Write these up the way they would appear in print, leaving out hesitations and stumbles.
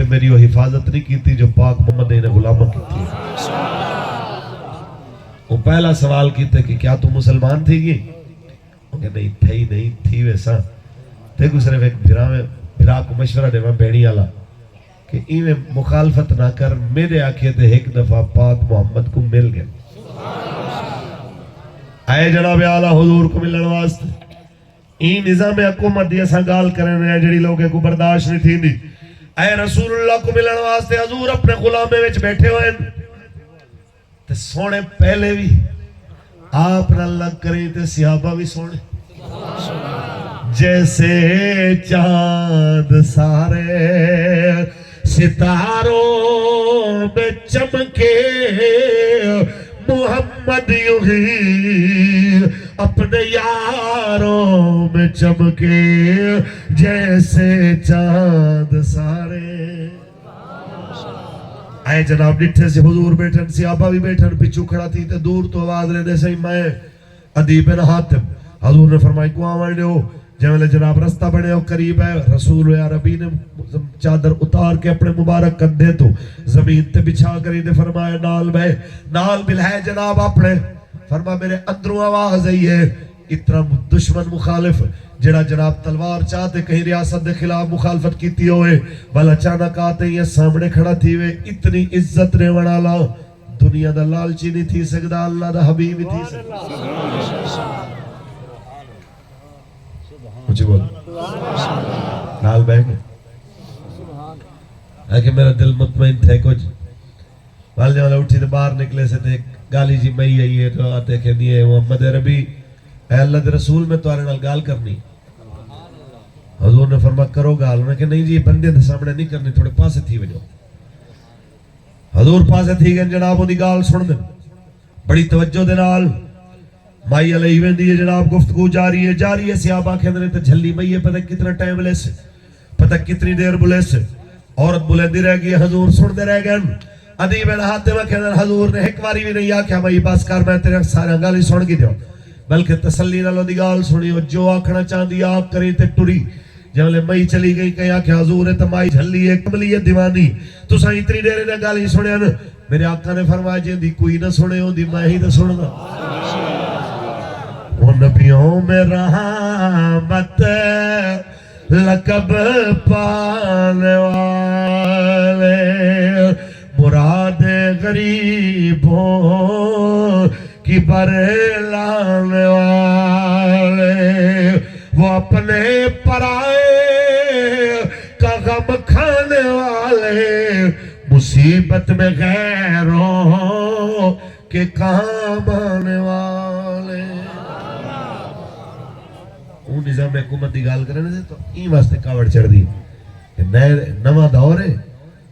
میری وہ حفاظت نہیں کی جو پاک محمد نے غلامہ کی تھی. وہ پہلا سوال کیتے کہ کیا تم مسلمان تھی گی؟ وہ کہ نہیں تھی ویسا تے کو صرف ایک بھرا کو مشورہ دے میں بینی آلا کہ ایویں مخالفت نہ کر. میرے آنکھیں تے ایک دفعہ پاک محمد کو مل گئے. آئے جناب اعلیٰ حضور کو ملن واسطے این نظام حکومت دی اساں گال کرنے ہیں جڑی لوگے کو برداشت نہیں تھی دی. اے رسول اللہ کو ملن واسطے حضور اپنے غلامے وچ بیٹھے ہوئے تے سونے پہلے بھی آپ نہ لگ کریں تے صحابہ بھی سونے جیسے چاند سارے ستاروں میں چمکے محمد یوں ہی اپنے یاروں میں چمکے جیسے چاند سارے. آئے جناب ڈٹھے سے حضور بیٹھن صحابہ بھی بیٹھن پچھو کھڑا تھی تے دور تو آواز رہنے سے میں عدی بن حاتم. حضور نے فرمائی کو آوان لے ہو جمعلے جناب رستہ بڑے ہو قریب ہے. رسول عربی نے چادر اتار کے اپنے مبارک کندھے تو زمین تے بچھا کری دے فرمایا نال بل ہے جناب اپنے. فرما میرے اندروں آواز آئی ہے اتنا دشمن مخالف جڑا جناب تلوار چاہتے کہیں ریاست دے خلاف مخالفت کیتی ہوئے بل اچانک آتے یہ سامنے کھڑا تھی وے. اتنی عزت نے وڑالا دنیا دا لالچی نہیں تھی سکدا اللہ دا حبیب ہی تھی سکدا. مجھے بول نال بیٹھ گئے لیکن میرا دل مطمئن تھے کچھ والدے والا اٹھی تو باہر نکلے سے تھے گالی جی مئی آئی ہے تو آتے کہ نہیں ہے محمد عربی اے اللہ دے رسول میں تو آرے نال گال کرنی. حضور نے فرما کرو گال. انہوں نے کہ نہیں جی بندے دے سامنے نہیں کرنی تھوڑے پاسے تھی وجہ. حضور پاسے تھی گئے جناب انہی گال سن دیں بڑی توجہ دے نال مائی علیہ ویندی ہے جناب گفتگو جاری ہے. صحابہ کے اندر تے جھلی مئی ہے پتہ کتنا ٹائم لے سے پتہ کتنی دیر بلے سے عورت بلیندی رہ گئی. حضور سن دے رہ گئے. عدی بن حاتم کے اندر حضور نے ایک باری بھی نہیں آکھیا مئی بس کر میں تیرے سارے گالی سن گئی دیو بلکہ تسلی نال دی گال سنی اور جو آکھنا چاندی آپ کری تے ٹری. جب مئی چلی گئی کہیں آکھیا حضور ہے تمائی جھلی ہے کملی ہے دیوانی تو سا اتنی دیر نے گالی سنیا نا. میرے آقا نے فرمایا جی دی کوئی نہ سنے ہوں دی میں ہی نہ سننا. وہ نبیوں میں رحمت لقب پانے والے مراد غریبوں کی برلانے والے وہ اپنے پرائے کا غم کھانے والے مصیبت میں غیروں کے کام آنے والے. وہ نظام حکومت دی گال کرنے سے تو این واسطے کاوڑ چڑھ دی کہ نواں دور ہے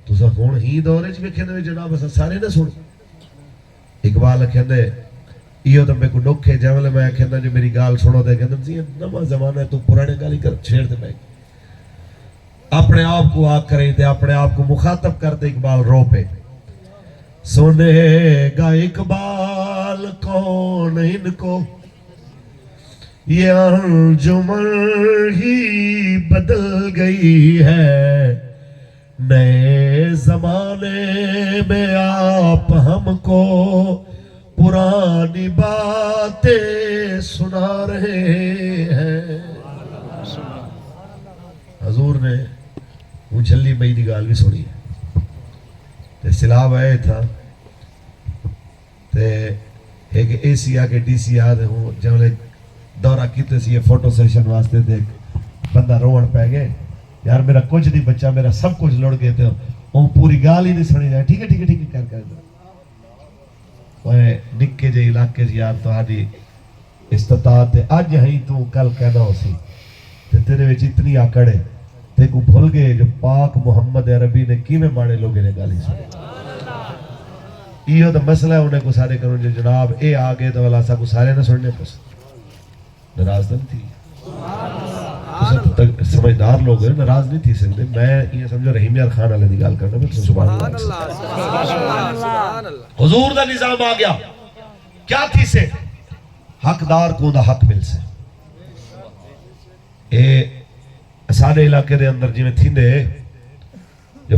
تو سا ہون ہی دور ہے جب کہنے جناب اسا سارے نہ سن. اقبال کہنے یہ تو میں کو ڈوکھے جاولے میں کہنا جو میری گال سنو دے کہنا سی نواں زمانہ ہے تو پرانے گالی کر چھیڑ دے میں اپنے آپ کو آگ کریں دے اپنے آپ کو مخاطب کر دے. اقبال رو پہ سنے گا اقبال کون ان کو یہ انجمن ہی بدل گئی ہے نئے زمانے میں آپ ہم کو پرانی باتیں سنا رہے ہیں. حضور نے وہ جھلی مئی دی گال بھی سنی تے سلاب آئے تھا تے ایک اے سی آکے ڈی سی آدھے ہوں جب دورہ کیتے سی یہ فوٹو سیشن واسطے تھے بندہ روڑ پہ گئے یار میرا کچھ نہیں بچہ میرا سب کچھ لڑ گئے تھے وہ پوری گال ہی نہیں سنی جائے. ٹھیک ہے کر وہ نکے جے علاقے جی یار تو آدھی استطاعت آج ہی تو کل کہنا ہو سی تے تیرے وچ اتنی آکڑ ہے تے کو بھول گئے جو پاک محمد عربی نے کیویں ماڑے لوگے نے گالی سنی. یہ تو مسئلہ ہے انہیں کو سارے کروں جو جناب اے آگے تو اللہ صاحب کو سارے نہ سننے پس ناراض نہیں تھی. سمجھدار لوگ ہیں ناراض نہیں تھی سکتے. میں یہ سمجھو رحیم یار خان علیہ دی گال کرنا میں سبحان اللہ. حضور دا نظام آ گیا کیا تھی سے حقدار کو دا حق مل سے. اے سارے علاقے دے اندر جی میں تھی دے جو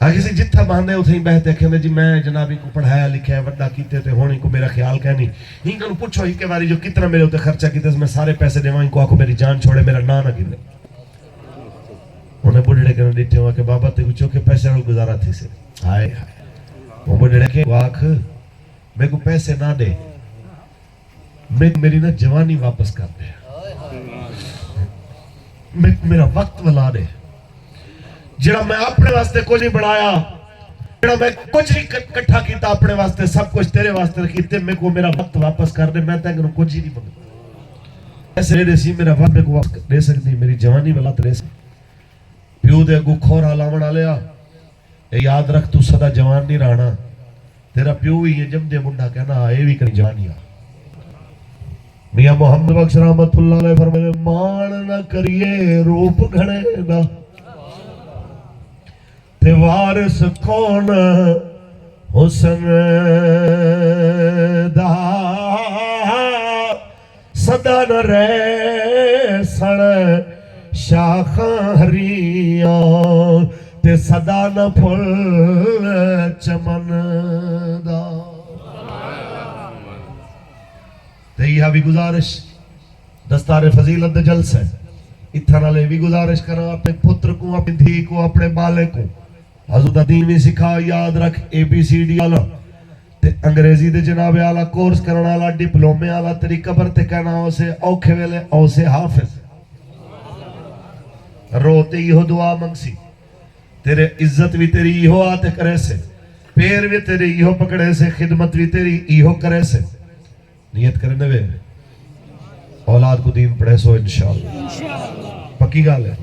آگے سے جتھا باندھے اتھے ہی بہتے کہنے جی میں جنابی کو پڑھایا لکھا ہے وڈا کیتے تھے ہونی کو میرا خیال کہنی ہی کنو پوچھو ہی کے باری جو کتنا میرے ہوتے خرچہ کیتے میں سارے پیسے دیواں ہی کو آکو میری جان چھوڑے میرا نانا گرے انہیں بڑھڑے کہنے دیتے ہوا کہ بابا تے کچھو کے پیسے نال گزارا تھی سے ہائے ہائے وہ بڑھڑے کہ واقع میں کو پیسے نہ دے میں میری نا جوانی واپس کر دے میرا وقت ولا دے جڑا میں اپنے واسطے کچھ نہیں بڑھایا جڑا میں کچھ نہیں کٹھا کیتا اپنے واسطے سب کچھ تیرے واسطے رکھیتے میں کو میرا وقت واپس کر دے میں تینوں کچھ ہی نہیں بنگا ایسے دے سی میرا وقت میں کو واپس دے سکتی میری جوانی والا دے سکتی پیو دے گو کھورا لاون آلیا اے یاد رکھ تو صدا جوان نہیں رہنا تیرا پیو ہی یہ جم دے منڈا کہنا آئے بھی کہیں جوانی آ میاں محمد بخش رحمت اللہ علیہ فرمائے مان نہ کریے روپ گھڑے دا تے وارث کون حسن دا صدا نہ رہ سڑ شاخاں ہریاں تے صدا نہ پھل چمن دا تے یہ بھی گزارش دستار فضیلت دے جلسہ اتھا نالے بھی گزارش کرنا اپنے پتر کو اپنی دھی کو اپنے بالے کو حضور دا دین بھی سکھا یاد رکھ اے بی سی ڈی آلا تے انگریزی دے جناب آلا کورس کرنا آلا ڈپلومے آلا تیری قبر تے کہنا ہو سے اوکھے ویلے او سے حافظ روتے ہی ہو دعا منگسی تیرے عزت بھی تیری ہی ہو آتے کرے سے پیر بھی تیری ہی ہو پکڑے سے خدمت بھی تیری ہی ہو کرے سے نیت کرنے وے اولاد کو دین پڑھے سو انشاءاللہ پکی گال ہے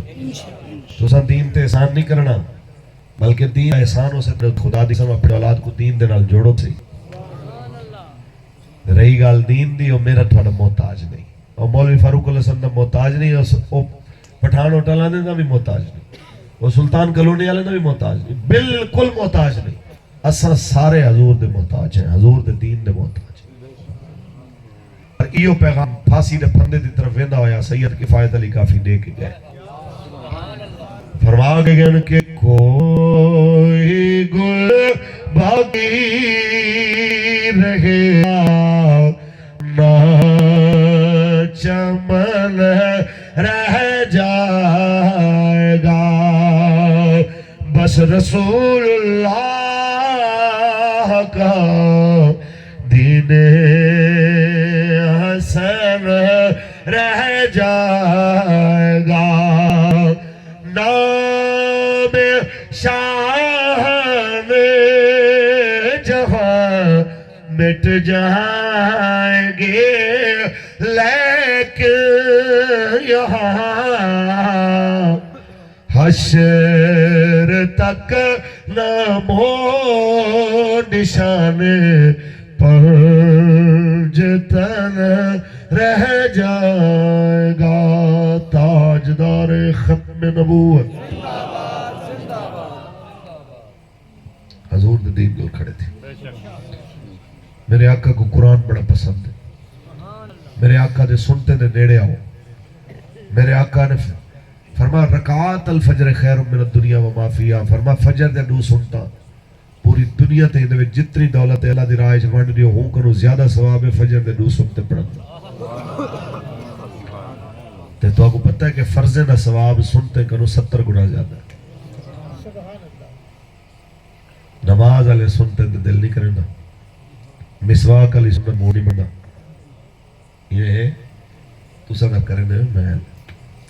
تو سن دین تے احسان نہیں کرنا بلکہ دین احسان ہو سکتا خدا دی سم اپنے اولاد کو دین دے نال جوڑو سی رہی گال دین دی اور میرا تھوڑا محتاج نہیں اور مولوی فاروق اللہ وسلم محتاج نہیں اور پٹھان ہوٹل آنے دا بھی محتاج نہیں وہ سلطان کلونی آنے دا بھی محتاج نہیں بالکل محتاج نہیں اصلا سارے حضور دے محتاج ہیں حضور دے دین دے محتاج اور ایو پیغام پھانسی دے پھندے دی طرف ویندہ ہویا سید کفایت علی کافی دے کے گئے فرما کے گئے کہ کوئی گل باقی رہے نہ چمن رہ جائے گا بس رسول اللہ کا دین حسن رہ جائے گا نام شاہن جہاں مٹ جائیں گے لیکن یہاں حشر تک نام و نشان پنج تن رہ جائے گا تاجدار ختم نبوت حضور دین دور کھڑے تھے میرے آقا کو قرآن بڑا پسند ہے میرے آقا دے سنتے دے نیڑے آؤ میرے آقا نے فرما رکعات الفجر خیر من الدنیا و ما فیہا فرما فجر دے دو سنتا پوری دنیا تے اندے جتنی دولت اللہ دی راہ ونڈ دیو ہوں کنو زیادہ ثواب ہے فجر دے دو سنتے پڑھن تے تو آپ کو پتہ ہے کہ فرض نہ ثواب سنتے کنو 70 گنا زیادہ ہے نماز علی سنتے دل نہیں کرنا مسواک علی سنت مونی بنا یہ ہے تو سنگا کرنے میں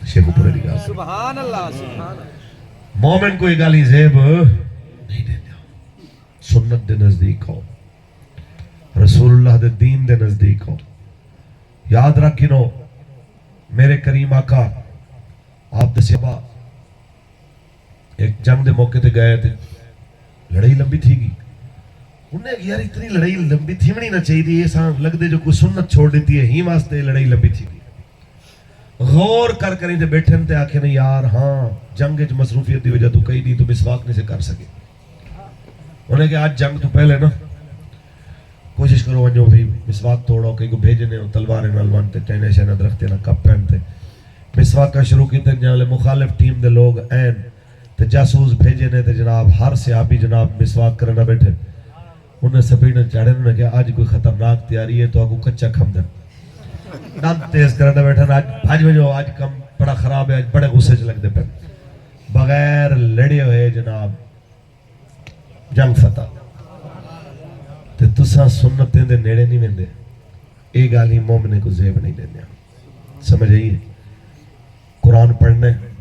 شیخ اوپر علی گا سبحان اللہ سبحان اللہ مومن کو یہ گالی زیب نہیں دیتا سنت دے نزدیک ہو رسول اللہ دے دین دے نزدیک ہو یاد رکھنو میرے کریم آقا آپ دے صحابہ ایک جنگ دے موقع تے گئے تھے لڑائی لمبی تھی گی انہیں کہ یار اتنی لڑائی لمبی تھی منی نہ چاہی دی یہ سان لگ دے جو کوئی سنت چھوڑ دیتی ہے ہی واسطے لڑائی لمبی تھی گی غور کر کریں تے بیٹھے تے آکھے نہیں یار ہاں جنگ جو مصروفیت دی وجہ تو کئی نہیں تو مسواک نہیں سے کر سکے انہیں کہ آج جنگ تو پہلے نا کوشش کرو ونجو بھئی مسواک توڑو کئی کو بھیجنے ہو تلوارے نالوان تے ٹینے شہنہ درختے نا کپ پہنتے مسواک کا شروع کی تے جہاں لے مخالف ٹیم دے لوگ این تے جاسوس بھیجے نے تے جناب ہر صحابی جناب مسواک کرنا بیٹھے انہیں سپیڑ چاڑے نے کہ آج کوئی خطرناک تیاری ہے تو آگو کچا کھم دیں دانت تیز کرنا بیٹھا آج بھاج بجو آج کم بڑا خراب ہے آج بڑے غصے چ لگ دے پہ بغیر لڑے ہوئے جناب جنگ فتح تے تساں سنتیں دے نیڑے نہیں ویندے اے گال ہی مومنے کو زیب نہیں دینے سمجھ آئیے قرآن پڑھنا ہے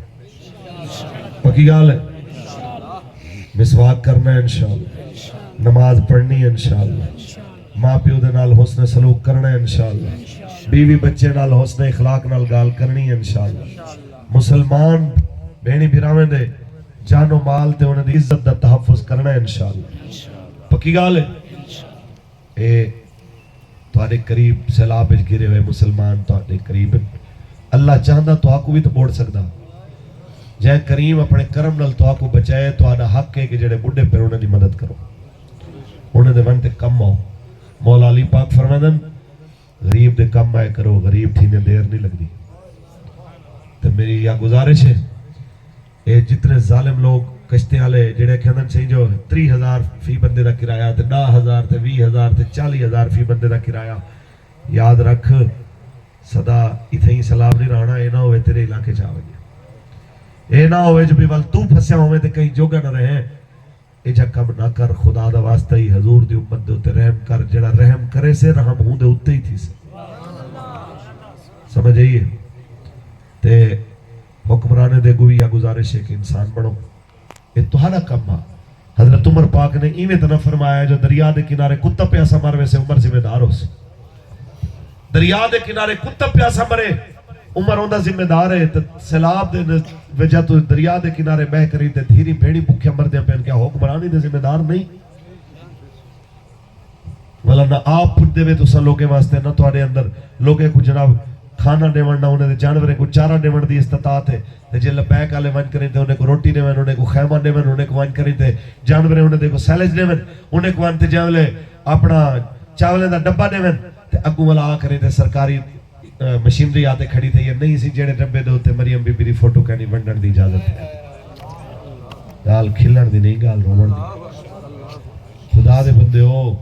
پکی گال ہے مسواک کرنا ہے انشاءاللہ نماز پڑھنی ہے انشاءاللہ ماں پیو دے نال حسن سلوک کرنا ہے انشاءاللہ بیوی بچے نال حسن اخلاق نال گال کرنی ہے انشاءاللہ مسلمان بہنی بھراویں دے جان و مال تے انہیں دی عزت دا تحفظ کرنا ہے انشاءاللہ پکی گال ہے اے تواڈے قریب سیلاب وچ گرے ہوئے مسلمان تواڈے قریب اللہ چاہندا تو آکو بھی تو بوڑ سکدا جے کریم اپنے کرم نال تو آکو بچائے تواڈا حق ہے کہ جڑے بڈھے پھر انہاں دی مدد کرو انہاں دے ون تے کم آؤ مولا علی پاک فرماندن غریب دے کم آئے کرو غریب تھی نے دیر نہیں لگدی تو میری یہ گزارش ہے اے جتنے ظالم لوگ کشتے والے جڑے کہندن چاہیے جو 30,000 فی بندے دا کرایہ تے 10,000 تے 20,000 تے 40,000 فی بندے دا کرایہ یاد رکھ صدا اتھے ہی سلام نہیں رہنا اے نہ ہوئے تیرے علاقے چاہ وجے اے نہ ہوئے جو بھی ول تو پھسیا ہوئے تے کہیں جوگا نہ رہے اے جا کم نہ کر خدا دا واسطہ ہی حضور دی امت دے اتے رحم کر جڑا رحم کرے سے رحم ہوں دے اتے ہی تھی سے سمجھ آئیے تے حکمرانے دے گوئی یا گزارش ہے کہ انسان بڑھو یہ تہاڈا کم ہے حضرت عمر پاک نے ایویں تو نہ فرمایا جو دریا دے کنارے کتا پیاسا مر ویسے عمر ذمہ دار ہو سی دریا دے کنارے کتا پیاسا مرے عمر ہوندا ذمہ دار ہے تو سیلاب دے وجہ تو دریا دے کنارے بہ کری تے دھیری بھیڑی بھکھیا مردیاں پہن کیا حکمرانی دے ذمہ دار نہیں والا نہ آپ پھٹ دے وے تو سن لوگے واسطے نہ تواڈے اندر لوگے کو جناب کھانا دیون نہ انہیں جانوریں کو چارہ دیون دی استطاعت ہے تے جے لبیک والے ون کریں تے انہیں کو روٹی دیون انہیں کو خیمہ دیون انہیں کو ون کریں تے جانوریں انہیں کو سیلج دیون انہیں کو ون تے جاولے اپنا چاولے دا ڈبہ دیون تے اگوں والا آ کریں تے سرکاری مشینری آتے کھڑی تے یہ نہیں سی جڑے ڈبے دے اوتے مریم بی بی دی فوٹو کہنی ونڈن دی اجازت ہے گال کھلن دی نہیں گال رومن دی خدا دے بندے ہو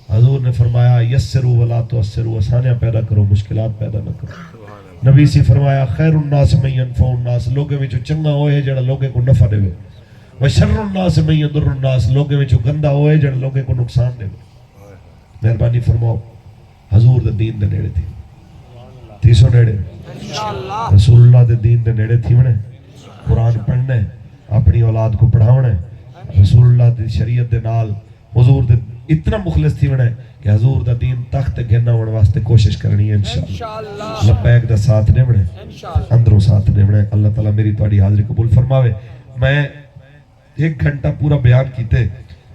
حضور نے فرمایا یسرو ولا تعسروا آسانیاں پیدا کرو مشکلات پیدا نہ کرو نبی سی فرمایا خیر الناس من ينفع الناس لوگے وچ چنگا ہوئے جڑا لوگے کو نفع دے وشر الناس من يضر الناس لوگے وچ گندا ہوئے جڑا لوگے کو نقصان دے مہربانی فرماؤ حضور دے دین دے نیڑے تھی تیسو نیڑے رسول اللہ دے دین دے نیڑے تھی ونے قرآن پڑھنے اپنی اولاد کو پڑھاونے رسول اللہ دی شریعت دے نال حضور دے اتنا مخلص تھی ونے کہ حضور دا دین تخت گھننا ہونے واسطے کوشش کرنی ہے انشاءاللہ لبیک دا ساتھ دے ونے اندروں ساتھ دے ونے اللہ تعالیٰ میری توڑی حاضری قبول فرماوے میں 1 گھنٹہ پورا بیان کیتے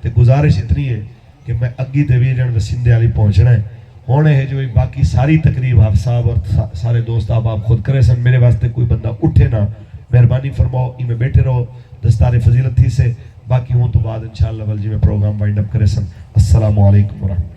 تے گزارش اتنی ہے کہ میں اگی دے ویجن دے سندھے والی پہنچنا ہے ہونے ہے جو باقی ساری تقریب آپ صاحب اور سارے دوست آپ خود کرے سن میرے واسطے کوئی بندہ اٹھے نہ مہربانی فرماؤ ای میں بیٹھے رہو دستار فضیلت تھی سے باقی ہوں تو بعد انشاءاللہ والجی میں پروگرام وائنڈ اپ کرے سن السلام علیکم ورحمۃ